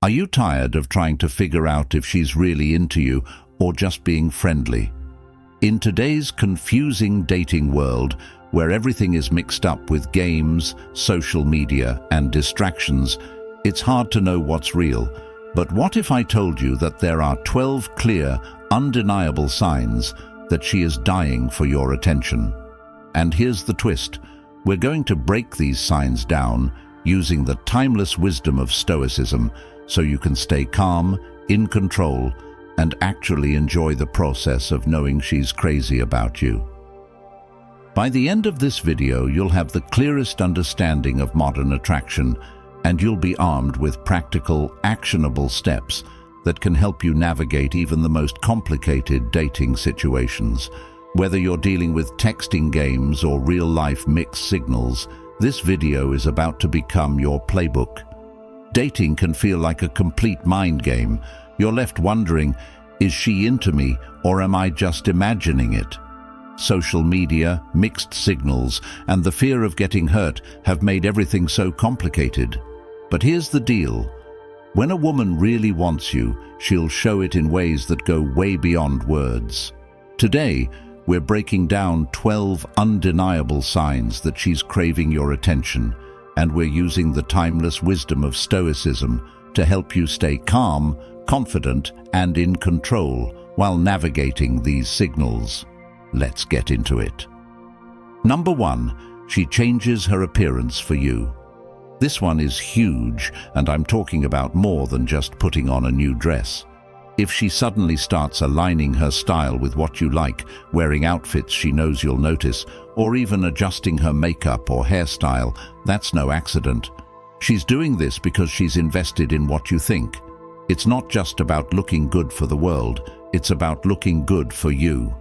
Are you tired of trying to figure out if she's really into you or just being friendly? In today's confusing dating world, where everything is mixed up with games, social media, and distractions, it's hard to know what's real. But what if I told you that there are 12 clear, undeniable signs that she is dying for your attention? And here's the twist. We're going to break these signs down using the timeless wisdom of Stoicism so you can stay calm, in control, and actually enjoy the process of knowing she's crazy about you. By the end of this video, you'll have the clearest understanding of modern attraction, and you'll be armed with practical, actionable steps that can help you navigate even the most complicated dating situations. Whether you're dealing with texting games or real-life mixed signals, this video is about to become your playbook. Dating can feel like a complete mind game. You're left wondering, is she into me or am I just imagining it? Social media, mixed signals, and the fear of getting hurt have made everything so complicated. But here's the deal. When a woman really wants you, she'll show it in ways that go way beyond words. Today, we're breaking down 12 undeniable signs that she's craving your attention, and we're using the timeless wisdom of Stoicism to help you stay calm, confident, and in control while navigating these signals. Let's get into it. Number 1, she changes her appearance for you. This one is huge, and I'm talking about more than just putting on a new dress. If she suddenly starts aligning her style with what you like, wearing outfits she knows you'll notice, or even adjusting her makeup or hairstyle, that's no accident. She's doing this because she's invested in what you think. It's not just about looking good for the world, it's about looking good for you.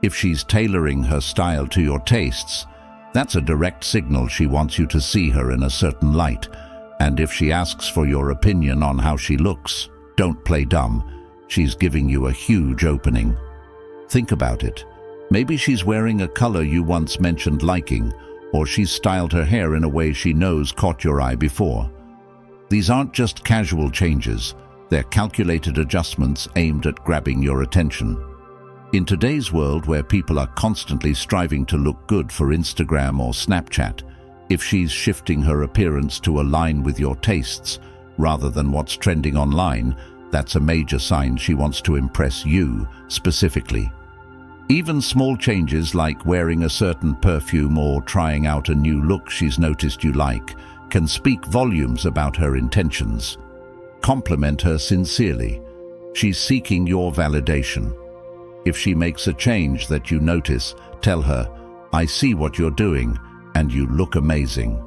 If she's tailoring her style to your tastes, that's a direct signal she wants you to see her in a certain light. And if she asks for your opinion on how she looks, don't play dumb. She's giving you a huge opening. Think about it. Maybe she's wearing a color you once mentioned liking, or she's styled her hair in a way she knows caught your eye before. These aren't just casual changes. They're calculated adjustments aimed at grabbing your attention. In today's world where people are constantly striving to look good for Instagram or Snapchat, if she's shifting her appearance to align with your tastes rather than what's trending online, that's a major sign she wants to impress you specifically. Even small changes like wearing a certain perfume or trying out a new look she's noticed you like can speak volumes about her intentions. Compliment her sincerely. She's seeking your validation. If she makes a change that you notice, tell her, "I see what you're doing, and you look amazing."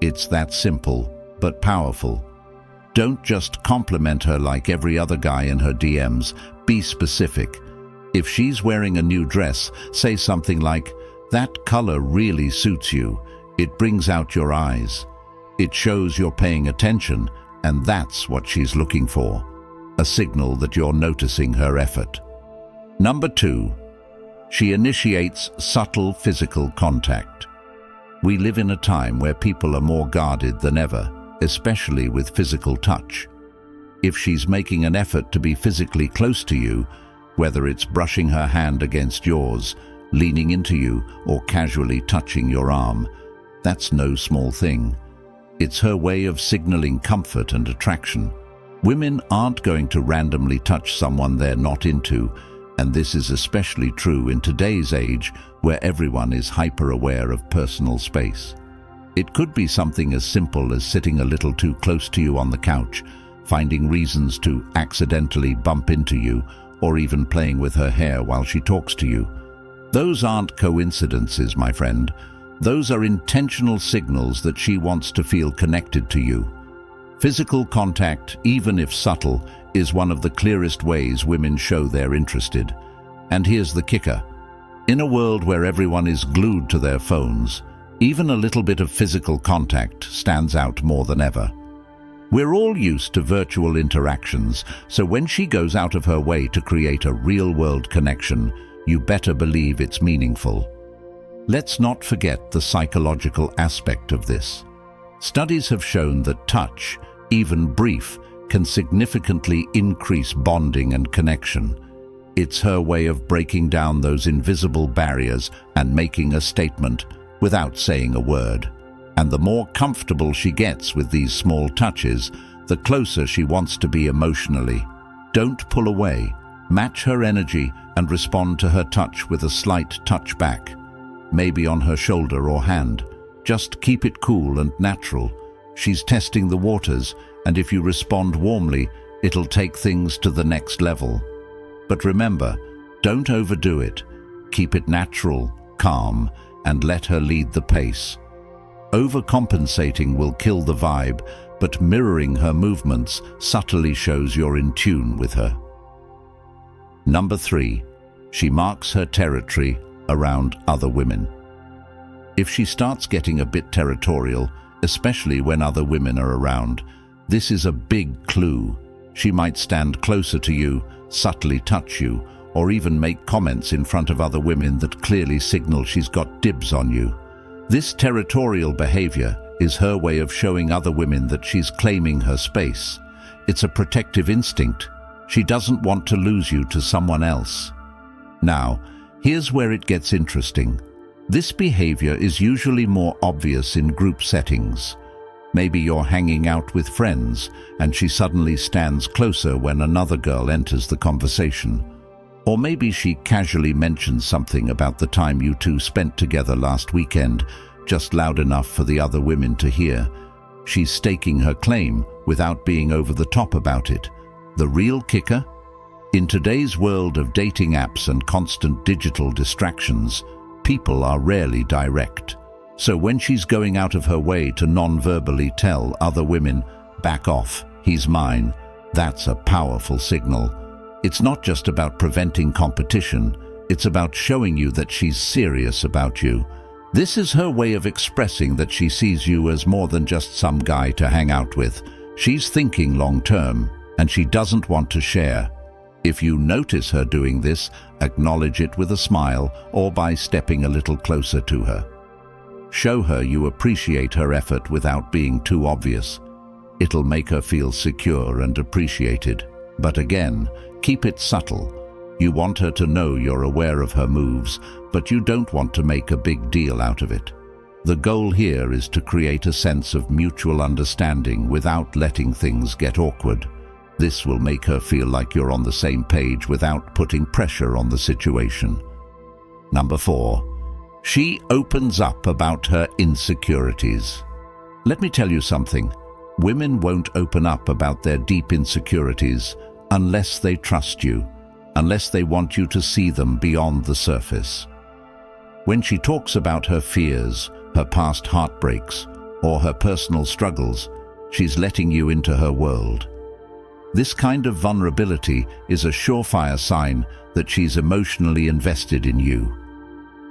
It's that simple, but powerful. Don't just compliment her like every other guy in her DMs. Be specific. If she's wearing a new dress, say something like, "That color really suits you. It brings out your eyes." It shows you're paying attention, and that's what she's looking for. A signal that you're noticing her effort. Number 2, she initiates subtle physical contact. We live in a time where people are more guarded than ever, especially with physical touch. If she's making an effort to be physically close to you, whether it's brushing her hand against yours, leaning into you, or casually touching your arm, that's no small thing. It's her way of signaling comfort and attraction. Women aren't going to randomly touch someone they're not into, and this is especially true in today's age where everyone is hyper-aware of personal space. It could be something as simple as sitting a little too close to you on the couch, finding reasons to accidentally bump into you, or even playing with her hair while she talks to you. Those aren't coincidences, my friend. Those are intentional signals that she wants to feel connected to you. Physical contact, even if subtle, is one of the clearest ways women show they're interested. And here's the kicker. In a world where everyone is glued to their phones, even a little bit of physical contact stands out more than ever. We're all used to virtual interactions, so when she goes out of her way to create a real-world connection, you better believe it's meaningful. Let's not forget the psychological aspect of this. Studies have shown that touch, even brief, can significantly increase bonding and connection. It's her way of breaking down those invisible barriers and making a statement without saying a word. And the more comfortable she gets with these small touches, the closer she wants to be emotionally. Don't pull away. Match her energy and respond to her touch with a slight touch back, maybe on her shoulder or hand. Just keep it cool and natural. She's testing the waters, and if you respond warmly, it'll take things to the next level. But remember, don't overdo it. Keep it natural, calm, and let her lead the pace. Overcompensating will kill the vibe, but mirroring her movements subtly shows you're in tune with her. Number 3, she marks her territory around other women. If she starts getting a bit territorial, especially when other women are around, this is a big clue. She might stand closer to you, subtly touch you, or even make comments in front of other women that clearly signal she's got dibs on you. This territorial behavior is her way of showing other women that she's claiming her space. It's a protective instinct. She doesn't want to lose you to someone else. Now, here's where it gets interesting. This behavior is usually more obvious in group settings. Maybe you're hanging out with friends and she suddenly stands closer when another girl enters the conversation. Or maybe she casually mentions something about the time you two spent together last weekend, just loud enough for the other women to hear. She's staking her claim without being over the top about it. The real kicker? In today's world of dating apps and constant digital distractions, people are rarely direct. So when she's going out of her way to non-verbally tell other women, "Back off, he's mine," that's a powerful signal. It's not just about preventing competition, it's about showing you that she's serious about you. This is her way of expressing that she sees you as more than just some guy to hang out with. She's thinking long-term, and she doesn't want to share. If you notice her doing this, acknowledge it with a smile or by stepping a little closer to her. Show her you appreciate her effort without being too obvious. It'll make her feel secure and appreciated. But again, keep it subtle. You want her to know you're aware of her moves, but you don't want to make a big deal out of it. The goal here is to create a sense of mutual understanding without letting things get awkward. This will make her feel like you're on the same page without putting pressure on the situation. Number 4. She opens up about her insecurities. Let me tell you something. Women won't open up about their deep insecurities unless they trust you, unless they want you to see them beyond the surface. When she talks about her fears, her past heartbreaks, or her personal struggles, she's letting you into her world. This kind of vulnerability is a surefire sign that she's emotionally invested in you.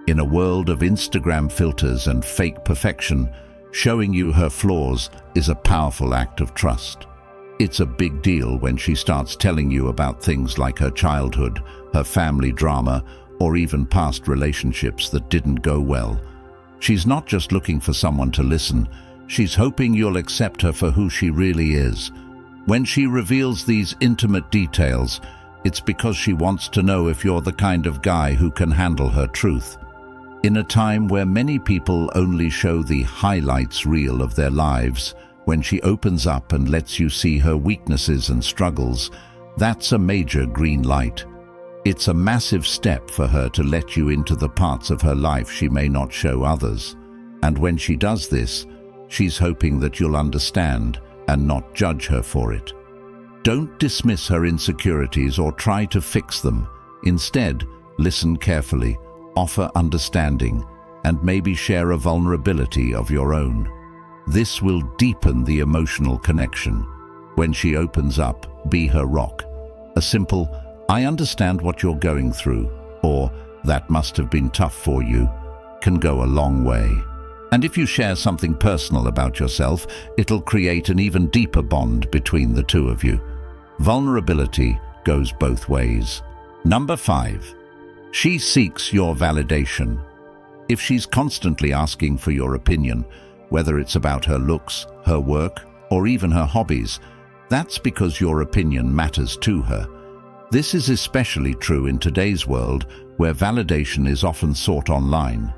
In a world of Instagram filters and fake perfection, showing you her flaws is a powerful act of trust. It's a big deal when she starts telling you about things like her childhood, her family drama, or even past relationships that didn't go well. She's not just looking for someone to listen, she's hoping you'll accept her for who she really is. When she reveals these intimate details, it's because she wants to know if you're the kind of guy who can handle her truth. In a time where many people only show the highlights reel of their lives, when she opens up and lets you see her weaknesses and struggles, that's a major green light. It's a massive step for her to let you into the parts of her life she may not show others. And when she does this, she's hoping that you'll understand and not judge her for it. Don't dismiss her insecurities or try to fix them. Instead, listen carefully, offer understanding, and maybe share a vulnerability of your own. This will deepen the emotional connection. When she opens up, be her rock. A simple, "I understand what you're going through," or "That must have been tough for you," can go a long way. And if you share something personal about yourself, it'll create an even deeper bond between the two of you. Vulnerability goes both ways. Number 5. She seeks your validation. If she's constantly asking for your opinion, whether it's about her looks, her work, or even her hobbies, That's because your opinion matters to her. This is especially true in today's world where validation is often sought online.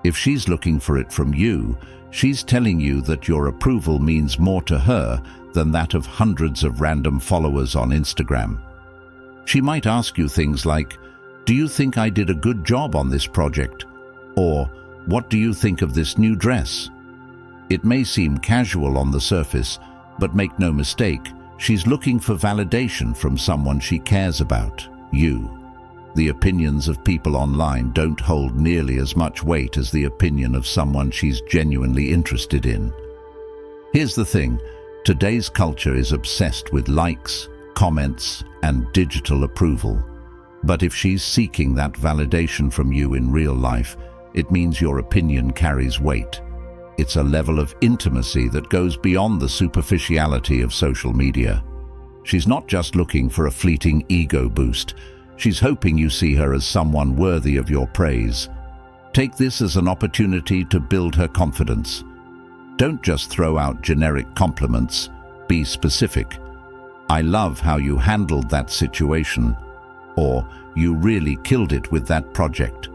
If she's looking for it from you, she's telling you that your approval means more to her than that of hundreds of random followers on Instagram. She might ask you things like, "Do you think I did a good job on this project?" Or, "What do you think of this new dress?" It may seem casual on the surface, but make no mistake, she's looking for validation from someone she cares about, you. The opinions of people online don't hold nearly as much weight as the opinion of someone she's genuinely interested in. Here's the thing, today's culture is obsessed with likes, comments, and digital approval. But if she's seeking that validation from you in real life, it means your opinion carries weight. It's a level of intimacy that goes beyond the superficiality of social media. She's not just looking for a fleeting ego boost. She's hoping you see her as someone worthy of your praise. Take this as an opportunity to build her confidence. Don't just throw out generic compliments. Be specific. "I love how you handled that situation," or "You really killed it with that project."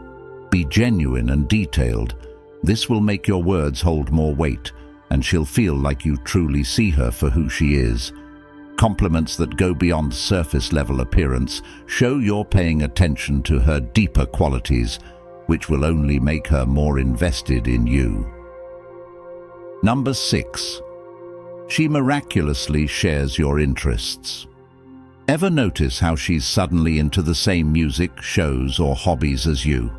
Be genuine and detailed. This will make your words hold more weight, and she'll feel like you truly see her for who she is. Compliments that go beyond surface-level appearance show you're paying attention to her deeper qualities, which will only make her more invested in you. Number 6. She miraculously shares your interests. Ever notice how she's suddenly into the same music, shows, or hobbies as you?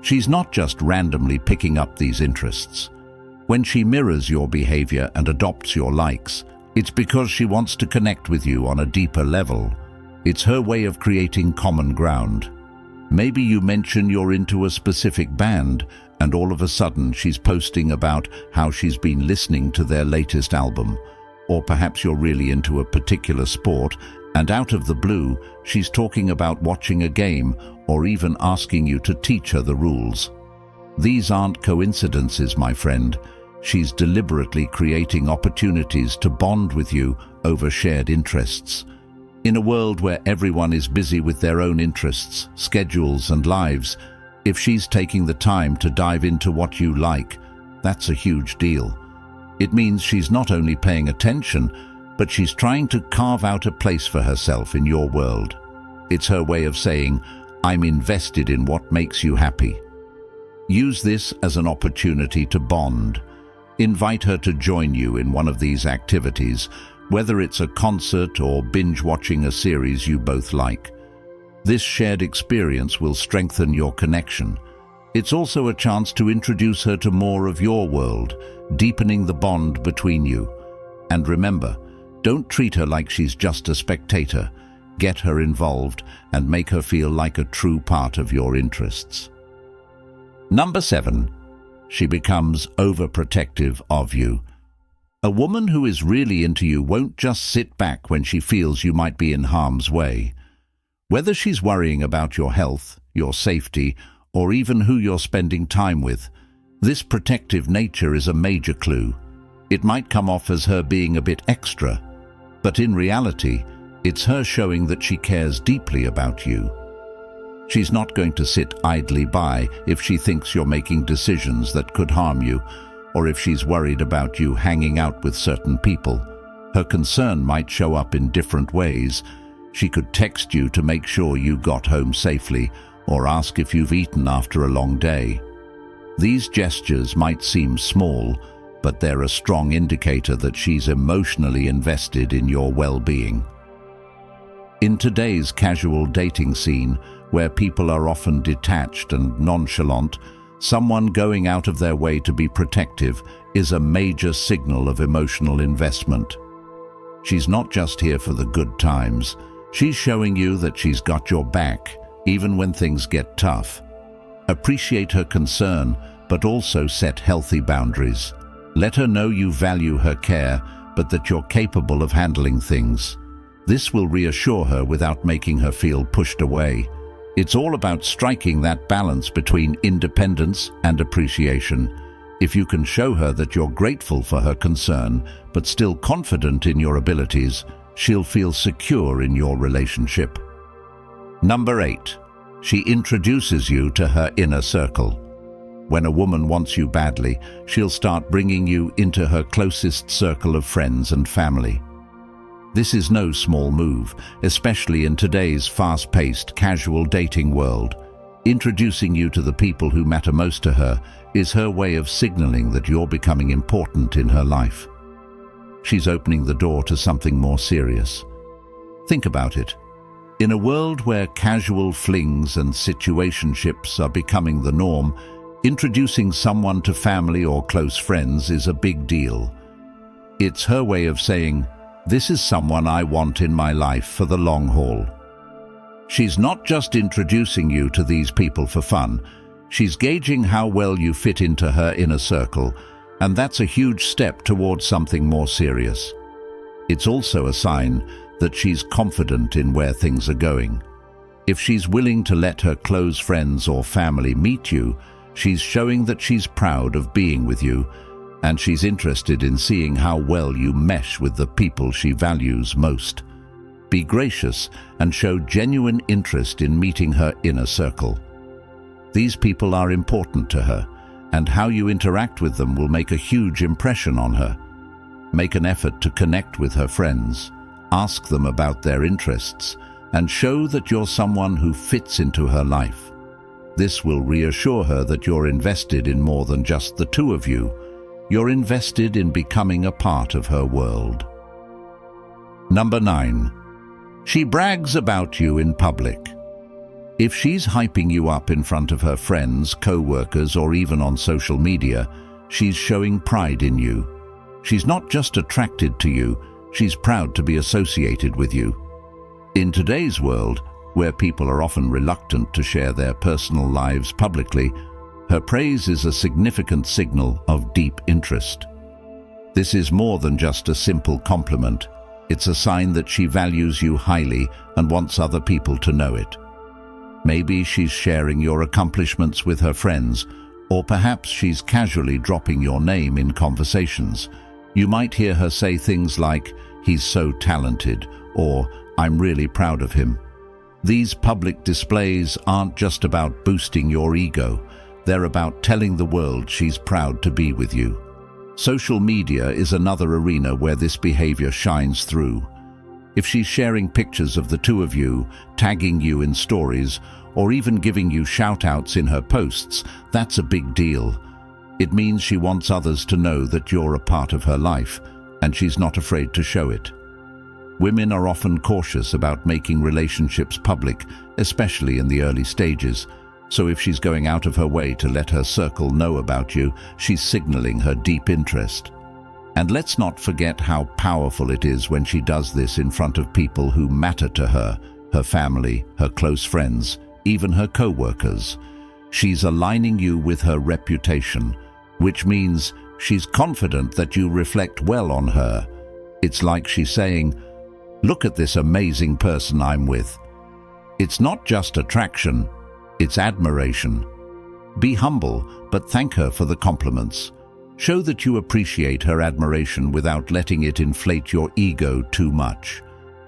She's not just randomly picking up these interests. When she mirrors your behavior and adopts your likes, it's because she wants to connect with you on a deeper level. It's her way of creating common ground. Maybe you mention you're into a specific band, and all of a sudden she's posting about how she's been listening to their latest album. Or perhaps you're really into a particular sport, and out of the blue, she's talking about watching a game or even asking you to teach her the rules. These aren't coincidences, my friend. She's deliberately creating opportunities to bond with you over shared interests. In a world where everyone is busy with their own interests, schedules, and lives, if she's taking the time to dive into what you like, that's a huge deal. It means she's not only paying attention, but she's trying to carve out a place for herself in your world. It's her way of saying, "I'm invested in what makes you happy." Use this as an opportunity to bond. Invite her to join you in one of these activities, whether it's a concert or binge-watching a series you both like. This shared experience will strengthen your connection. It's also a chance to introduce her to more of your world, deepening the bond between you. And remember, don't treat her like she's just a spectator. Get her involved and make her feel like a true part of your interests. Number 7. She becomes overprotective of you. A woman who is really into you won't just sit back when she feels you might be in harm's way. Whether she's worrying about your health, your safety, or even who you're spending time with, this protective nature is a major clue. It might come off as her being a bit extra, but in reality, it's her showing that she cares deeply about you. She's not going to sit idly by if she thinks you're making decisions that could harm you, or if she's worried about you hanging out with certain people. Her concern might show up in different ways. She could text you to make sure you got home safely, or ask if you've eaten after a long day. These gestures might seem small, but they're a strong indicator that she's emotionally invested in your well-being. In today's casual dating scene, where people are often detached and nonchalant, someone going out of their way to be protective is a major signal of emotional investment. She's not just here for the good times. She's showing you that she's got your back, even when things get tough. Appreciate her concern, but also set healthy boundaries. Let her know you value her care, but that you're capable of handling things. This will reassure her without making her feel pushed away. It's all about striking that balance between independence and appreciation. If you can show her that you're grateful for her concern, but still confident in your abilities, she'll feel secure in your relationship. Number 8. She introduces you to her inner circle. When a woman wants you badly, she'll start bringing you into her closest circle of friends and family. This is no small move, especially in today's fast-paced, casual dating world. Introducing you to the people who matter most to her is her way of signaling that you're becoming important in her life. She's opening the door to something more serious. Think about it. In a world where casual flings and situationships are becoming the norm, introducing someone to family or close friends is a big deal. It's her way of saying, "This is someone I want in my life for the long haul." She's not just introducing you to these people for fun, she's gauging how well you fit into her inner circle, and that's a huge step towards something more serious. It's also a sign that she's confident in where things are going. If she's willing to let her close friends or family meet you, she's showing that she's proud of being with you, and she's interested in seeing how well you mesh with the people she values most. Be gracious and show genuine interest in meeting her inner circle. These people are important to her, and how you interact with them will make a huge impression on her. Make an effort to connect with her friends, ask them about their interests, and show that you're someone who fits into her life. This will reassure her that you're invested in more than just the two of you. You're invested in becoming a part of her world. Number 9. She brags about you in public. If she's hyping you up in front of her friends, co-workers, or even on social media, she's showing pride in you. She's not just attracted to you, she's proud to be associated with you. In today's world, where people are often reluctant to share their personal lives publicly, her praise is a significant signal of deep interest. This is more than just a simple compliment. It's a sign that she values you highly and wants other people to know it. Maybe she's sharing your accomplishments with her friends, or perhaps she's casually dropping your name in conversations. You might hear her say things like, "He's so talented," or "I'm really proud of him." These public displays aren't just about boosting your ego. They're about telling the world she's proud to be with you. Social media is another arena where this behavior shines through. If she's sharing pictures of the two of you, tagging you in stories, or even giving you shout-outs in her posts, that's a big deal. It means she wants others to know that you're a part of her life, and she's not afraid to show it. Women are often cautious about making relationships public, especially in the early stages. So if she's going out of her way to let her circle know about you, she's signaling her deep interest. And let's not forget how powerful it is when she does this in front of people who matter to her, her family, her close friends, even her co-workers. She's aligning you with her reputation, which means she's confident that you reflect well on her. It's like she's saying, "Look at this amazing person I'm with." It's not just attraction, it's admiration. Be humble, but thank her for the compliments. Show that you appreciate her admiration without letting it inflate your ego too much.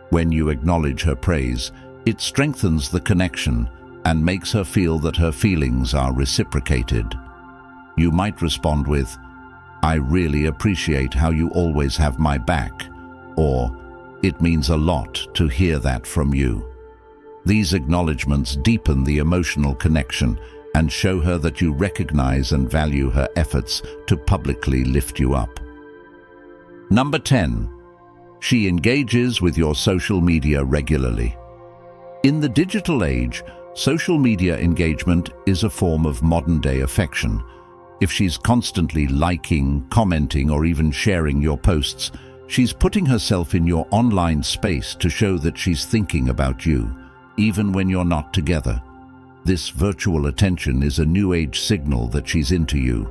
When you acknowledge her praise, it strengthens the connection and makes her feel that her feelings are reciprocated. You might respond with, "I really appreciate how you always have my back," or "It means a lot to hear that from you." These acknowledgements deepen the emotional connection and show her that you recognize and value her efforts to publicly lift you up. Number 10. She engages with your social media regularly. In the digital age, social media engagement is a form of modern-day affection. If she's constantly liking, commenting, or even sharing your posts, she's putting herself in your online space to show that she's thinking about you, even when you're not together. This virtual attention is a new age signal that she's into you.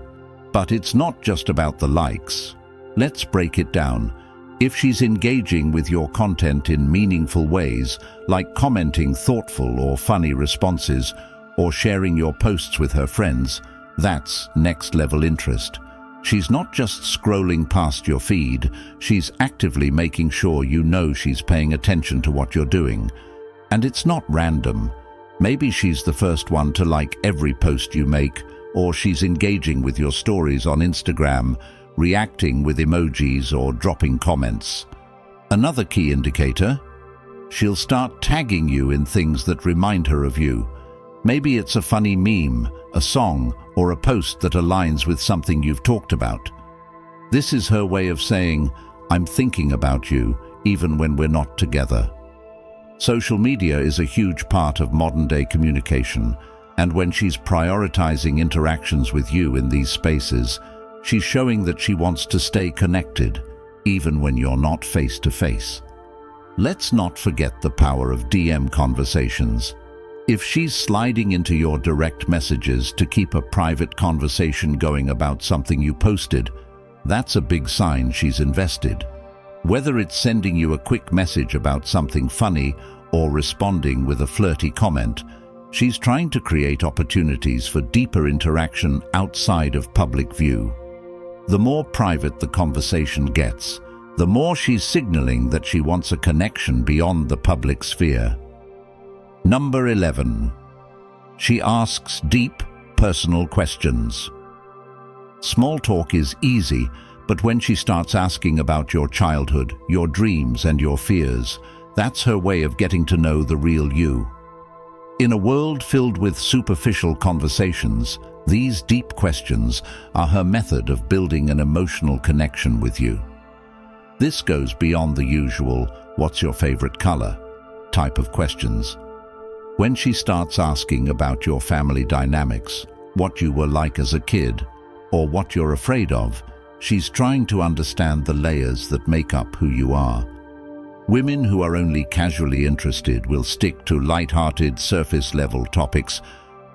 But it's not just about the likes. Let's break it down. If she's engaging with your content in meaningful ways, like commenting thoughtful or funny responses, or sharing your posts with her friends, that's next-level interest. She's not just scrolling past your feed, she's actively making sure you know she's paying attention to what you're doing. And it's not random. Maybe she's the first one to like every post you make, or she's engaging with your stories on Instagram, reacting with emojis or dropping comments. Another key indicator: she'll start tagging you in things that remind her of you. Maybe it's a funny meme, a song, or a post that aligns with something you've talked about. This is her way of saying, "I'm thinking about you, even when we're not together." Social media is a huge part of modern-day communication, and when she's prioritizing interactions with you in these spaces, she's showing that she wants to stay connected, even when you're not face-to-face. Let's not forget the power of DM conversations. If she's sliding into your direct messages to keep a private conversation going about something you posted, that's a big sign she's invested. Whether it's sending you a quick message about something funny or responding with a flirty comment, she's trying to create opportunities for deeper interaction outside of public view. The more private the conversation gets, the more she's signaling that she wants a connection beyond the public sphere. Number 11. She asks deep, personal questions. Small talk is easy, but when she starts asking about your childhood, your dreams, and your fears, that's her way of getting to know the real you. In a world filled with superficial conversations, these deep questions are her method of building an emotional connection with you. This goes beyond the usual "what's your favorite color?" type of questions. When she starts asking about your family dynamics, what you were like as a kid, or what you're afraid of, she's trying to understand the layers that make up who you are. Women who are only casually interested will stick to light-hearted, surface-level topics,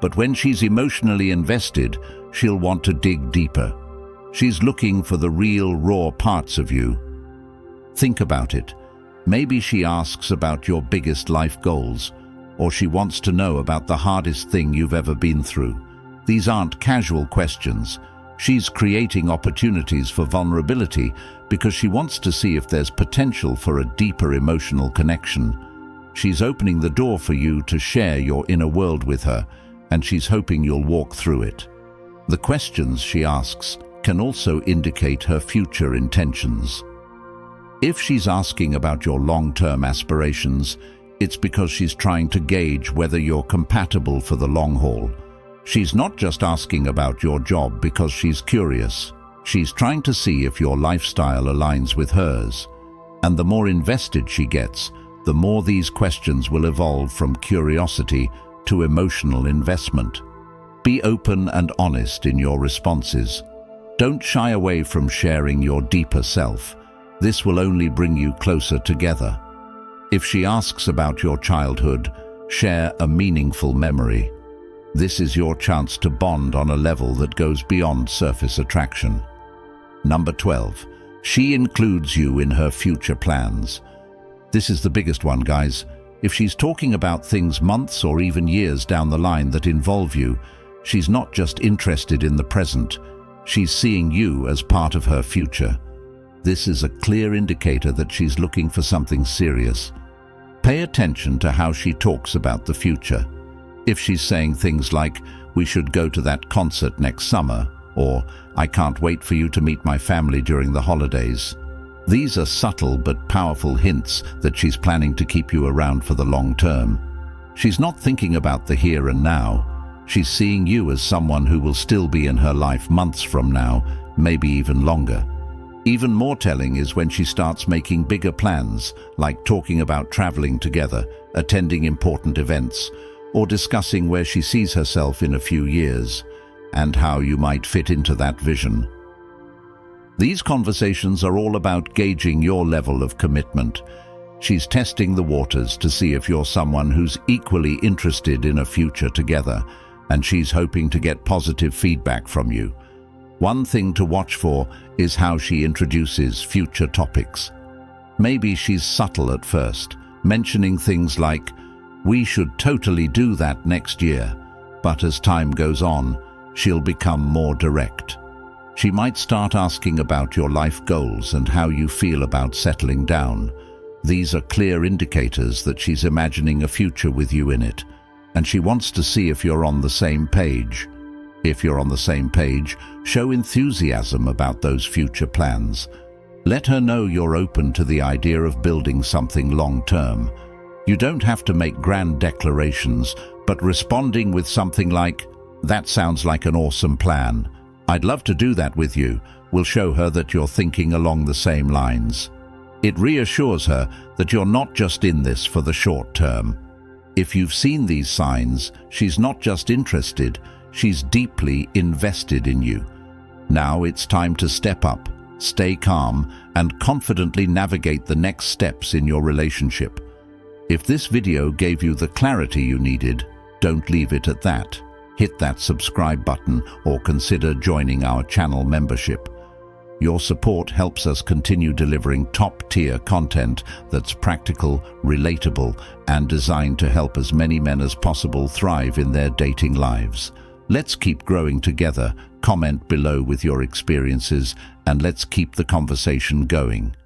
but when she's emotionally invested, she'll want to dig deeper. She's looking for the real, raw parts of you. Think about it. Maybe she asks about your biggest life goals, or she wants to know about the hardest thing you've ever been through. These aren't casual questions. She's creating opportunities for vulnerability because she wants to see if there's potential for a deeper emotional connection. She's opening the door for you to share your inner world with her, and she's hoping you'll walk through it. The questions she asks can also indicate her future intentions. If she's asking about your long-term aspirations, it's because she's trying to gauge whether you're compatible for the long haul. She's not just asking about your job because she's curious. She's trying to see if your lifestyle aligns with hers. And the more invested she gets, the more these questions will evolve from curiosity to emotional investment. Be open and honest in your responses. Don't shy away from sharing your deeper self. This will only bring you closer together. If she asks about your childhood, share a meaningful memory. This is your chance to bond on a level that goes beyond surface attraction. Number 12. She includes you in her future plans. This is the biggest one, guys. If she's talking about things months or even years down the line that involve you, she's not just interested in the present, she's seeing you as part of her future. This is a clear indicator that she's looking for something serious. Pay attention to how she talks about the future. If she's saying things like, "We should go to that concert next summer," or "I can't wait for you to meet my family during the holidays," these are subtle but powerful hints that she's planning to keep you around for the long term. She's not thinking about the here and now. She's seeing you as someone who will still be in her life months from now, maybe even longer. Even more telling is when she starts making bigger plans, like talking about traveling together, attending important events, or discussing where she sees herself in a few years, and how you might fit into that vision. These conversations are all about gauging your level of commitment. She's testing the waters to see if you're someone who's equally interested in a future together, and she's hoping to get positive feedback from you. One thing to watch for is how she introduces future topics. Maybe she's subtle at first, mentioning things like, "We should totally do that next year," but as time goes on, she'll become more direct. She might start asking about your life goals and how you feel about settling down. These are clear indicators that she's imagining a future with you in it, and she wants to see if you're on the same page. If you're on the same page, show enthusiasm about those future plans. Let her know you're open to the idea of building something long-term. You don't have to make grand declarations, but responding with something like, "That sounds like an awesome plan. I'd love to do that with you," will show her that you're thinking along the same lines. It reassures her that you're not just in this for the short term. If you've seen these signs, she's not just interested, she's deeply invested in you. Now it's time to step up, stay calm, and confidently navigate the next steps in your relationship. If this video gave you the clarity you needed, don't leave it at that. Hit that subscribe button or consider joining our channel membership. Your support helps us continue delivering top-tier content that's practical, relatable, and designed to help as many men as possible thrive in their dating lives. Let's keep growing together. Comment below with your experiences, and let's keep the conversation going.